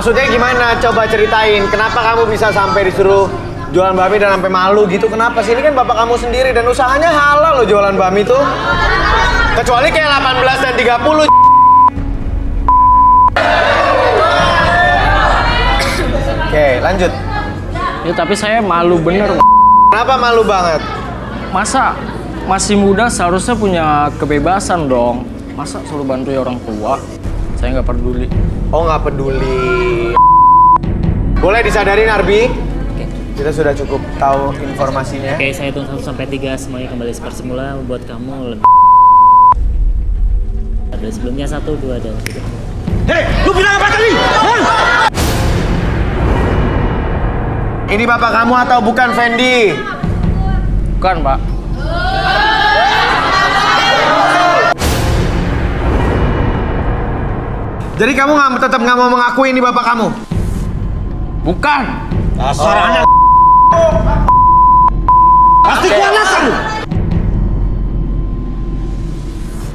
Maksudnya gimana? Coba ceritain. Kenapa kamu bisa sampai disuruh jualan bakmi dan sampai malu gitu? Kenapa sih? Ini kan bapak kamu sendiri dan usahanya halal loh jualan bakmi tuh. Kecuali kayak 18 dan 30. Oke, lanjut. Ya tapi saya malu bener. Kenapa malu banget? Masa masih muda seharusnya punya kebebasan dong. Masa suruh bantu orang tua? Saya nggak peduli. Oh, nggak peduli. Boleh disadarin, Arbi? Oke. Kita sudah cukup tahu informasinya. Oke, saya hitung 1 sampai 3 semuanya kembali seperti semula membuat kamu lebih. Ada sebelumnya 1, 2, dan 3. Hei, lu bilang apa tadi? Ini bapak kamu atau bukan, Fendi? Bukan, Pak. Jadi kamu tetap nggak mau mengakui ini bapak kamu? Bukan. Dasar anak. Pasti anak kamu.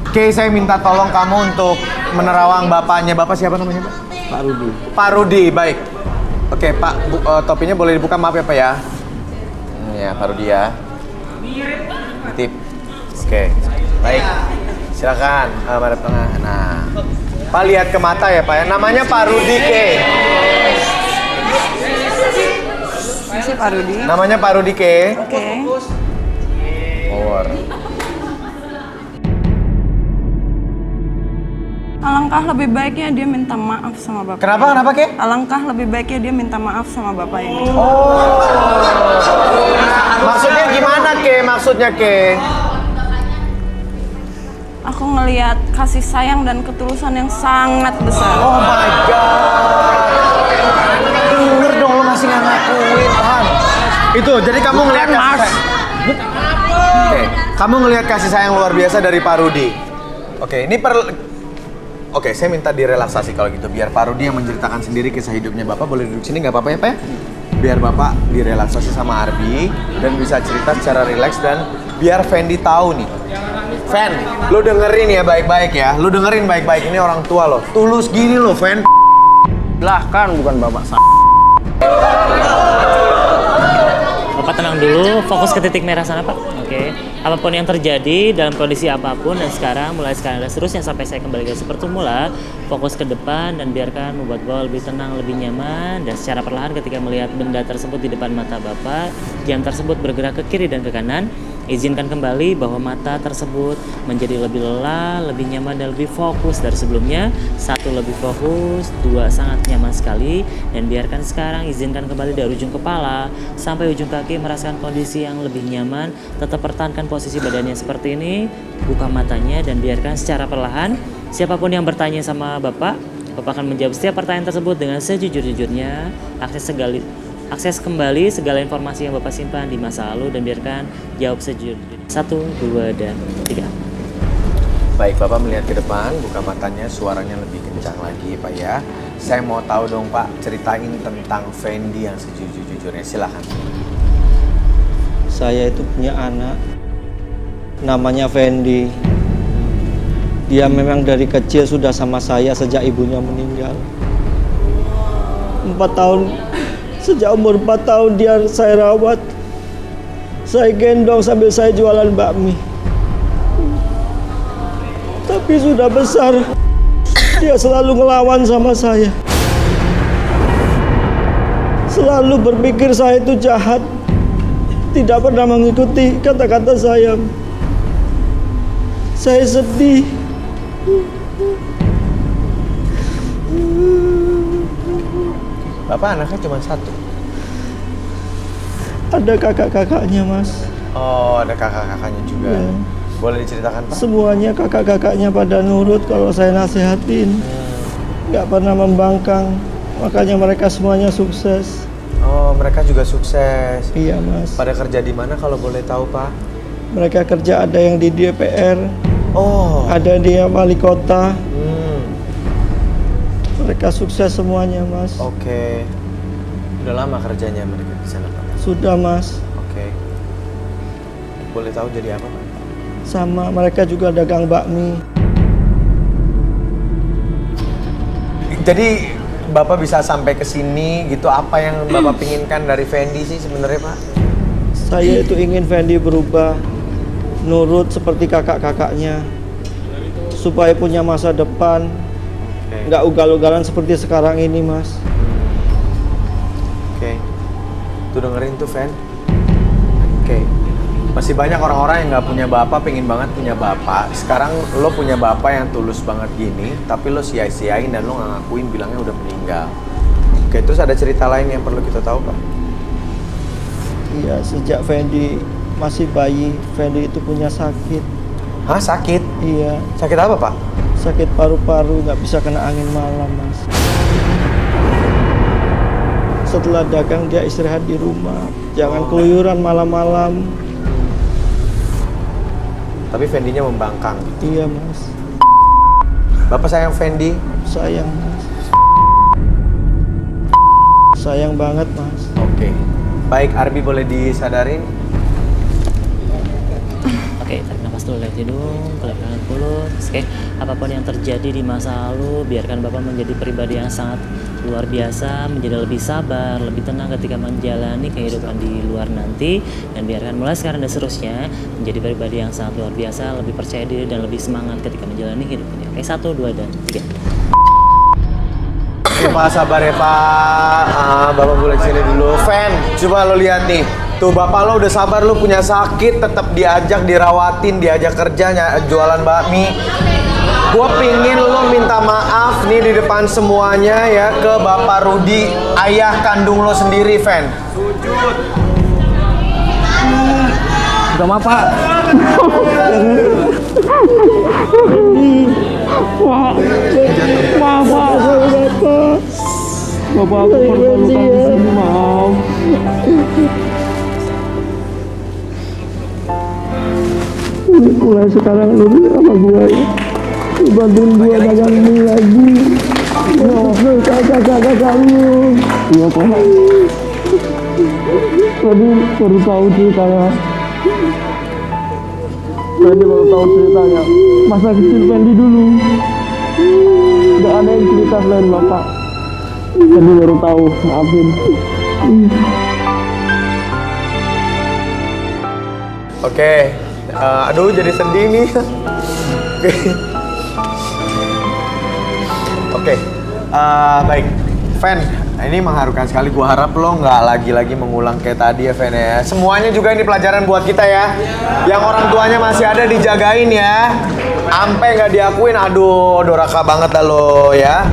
Oke, saya minta tolong kamu untuk menerawang bapaknya. Bapak siapa namanya, Pak? Pak Rudi. Pak Rudi, baik. Oke, Pak, topinya boleh dibuka, maaf ya, Pak ya. Ya, Pak Rudi ya. Titip. Oke, baik. Silakan, madep tengah. Nah, Pak lihat ke mata ya, Pak ya. Namanya Pak Rudi, Ke. Masih Pak Rudi. Namanya Pak Rudi, Ke. Oke. Power. Alangkah lebih baiknya dia minta maaf sama bapak. Kenapa, Ke? Alangkah lebih baiknya dia minta maaf sama bapak ini. Oh. Maksudnya gimana, Ke? Maksudnya, Ke? Aku ngelihat kasih sayang dan ketulusan yang sangat besar. Oh my God. Bener dong, lo masih nggak ngakuin, paham? Itu, jadi kamu ngelihat kasih sayang. Oke, kamu ngelihat kasih sayang luar biasa dari Pak Rudi. Oke, ini Oke, saya minta direlaksasi kalau gitu. Biar Pak Rudi yang menceritakan sendiri kisah hidupnya Bapak. Boleh duduk sini, nggak apa-apa ya, Pak ya? Biar Bapak direlaksasi sama Arbi dan bisa cerita secara rileks dan biar Fendi tahu nih. Fen, lu dengerin ya baik-baik ya. Lu dengerin baik-baik, ini orang tua lo. Tulus gini lo, Fen. Lah kan bukan bapak saya. Bapak tenang dulu, fokus ke titik merah sana, Pak. Oke. Apapun yang terjadi dalam kondisi apapun dan mulai sekarang dan seterusnya sampai saya kembali ke seperti mula, fokus ke depan dan biarkan membuat Bapak lebih tenang, lebih nyaman dan secara perlahan ketika melihat benda tersebut di depan mata Bapak, jam tersebut bergerak ke kiri dan ke kanan. Izinkan kembali bahwa mata tersebut menjadi lebih lelah, lebih nyaman, dan lebih fokus dari sebelumnya. 1, lebih fokus. 2, sangat nyaman sekali. Dan biarkan sekarang izinkan kembali dari ujung kepala sampai ujung kaki merasakan kondisi yang lebih nyaman. Tetap pertahankan posisi badannya seperti ini. Buka matanya dan biarkan secara perlahan. Siapapun yang bertanya sama Bapak akan menjawab setiap pertanyaan tersebut dengan sejujur-jujurnya. Akses kembali segala informasi yang Bapak simpan di masa lalu dan biarkan jawab sejujurnya. 1, 2, dan 3. Baik, Bapak melihat ke depan, buka matanya, suaranya lebih kencang lagi, Pak ya. Saya mau tahu dong, Pak, ceritain tentang Fendi yang sejujur-jujurnya. Silahkan. Saya itu punya anak, namanya Fendi. Dia memang dari kecil sudah sama saya sejak ibunya meninggal. 4 tahun. Sejak umur 4 tahun saya rawat. Saya gendong sambil saya jualan bakmi. Tapi sudah besar, dia selalu ngelawan sama saya. Selalu berpikir saya itu jahat. Tidak pernah mengikuti kata-kata saya. Saya sedih. Bapak anaknya cuma 1? Ada kakak-kakaknya, Mas. Oh, ada kakak-kakaknya juga. Ya. Boleh diceritakan, Pak? Semuanya kakak-kakaknya pada nurut kalau saya nasihatin. Nggak pernah membangkang. Makanya mereka semuanya sukses. Oh, mereka juga sukses. Iya, Mas. Pada kerja di mana kalau boleh tahu, Pak? Mereka kerja ada yang di DPR, Oh. ada di wali kota. Mereka sukses semuanya, Mas. Oke. Udah lama kerjanya mereka di sana, Pak? Sudah, Mas. Oke. Boleh tahu jadi apa, Pak? Sama mereka juga dagang bakmi. Jadi Bapak bisa sampai ke sini gitu? Apa yang Bapak pinginkan dari Fendi sih sebenarnya, Pak? Saya itu ingin Fendi berubah, nurut seperti kakak-kakaknya, supaya punya masa depan, nggak ugal-ugalan seperti sekarang ini, Mas. Oke. Tuh dengerin tuh, Fen. Oke. Masih banyak orang-orang yang nggak punya bapak, pengen banget punya bapak. Sekarang lo punya bapak yang tulus banget gini, tapi lo sia-siain dan lo nggak ngakuin, bilangnya udah meninggal. Oke, terus ada cerita lain yang perlu kita tahu, Pak? Iya, sejak Fendi masih bayi, Fendi itu punya sakit. Hah, sakit? Iya, Sakit apa, Pak? sakit paru-paru, nggak bisa kena angin malam, Mas. Setelah dagang dia istirahat di rumah, jangan keluyuran malam-malam. Tapi Fendinya membangkang. Iya, Mas. Bapak sayang Fendi? Sayang, Mas. Sayang banget, Mas. Oke. Baik, Arbi boleh disadarin? Oke, tarik nafas dulu dari hidung, kelepaskan mulut. Oke, apapun yang terjadi di masa lalu, biarkan Bapak menjadi pribadi yang sangat luar biasa, menjadi lebih sabar, lebih tenang ketika menjalani kehidupan di luar nanti, dan biarkan mulai sekarang dan seterusnya menjadi pribadi yang sangat luar biasa, lebih percaya diri dan lebih semangat ketika menjalani hidup ini. Oke, 1, 2, dan 3. Oke, Pak, sabar ya, Pak. Bapak boleh sini dulu. Fen, coba lo lihat nih. Tuh, Bapak lo udah sabar, lo punya sakit, tetap diajak, dirawatin, diajak kerjanya, jualan bakmi. Gue pingin lo minta maaf nih di depan semuanya ya ke Bapak Rudi, ayah kandung lo sendiri, Fen. Udah maaf, Pak. Maaf, Bapak. Bapak aku perlu kamu, maaf. Mulai sekarang lu sama gua ya. Bantuin gua dagang ini lagi. Kakak kamu. Iya, Pak. Tadi baru tahu ceritanya. Masa kecil Fendi dulu. Gak ada yang cerita selain Bapak. Tadi baru tahu, maafin. Oke. Aduh, jadi sedih nih. Oke. Baik. Fen, ini mengharukan sekali. Gua harap lo nggak lagi-lagi mengulang kayak tadi ya, Fen ya. Semuanya juga ini pelajaran buat kita ya. Yang orang tuanya masih ada dijagain ya. Sampai nggak diakuin, aduh, doraka banget dah lo ya.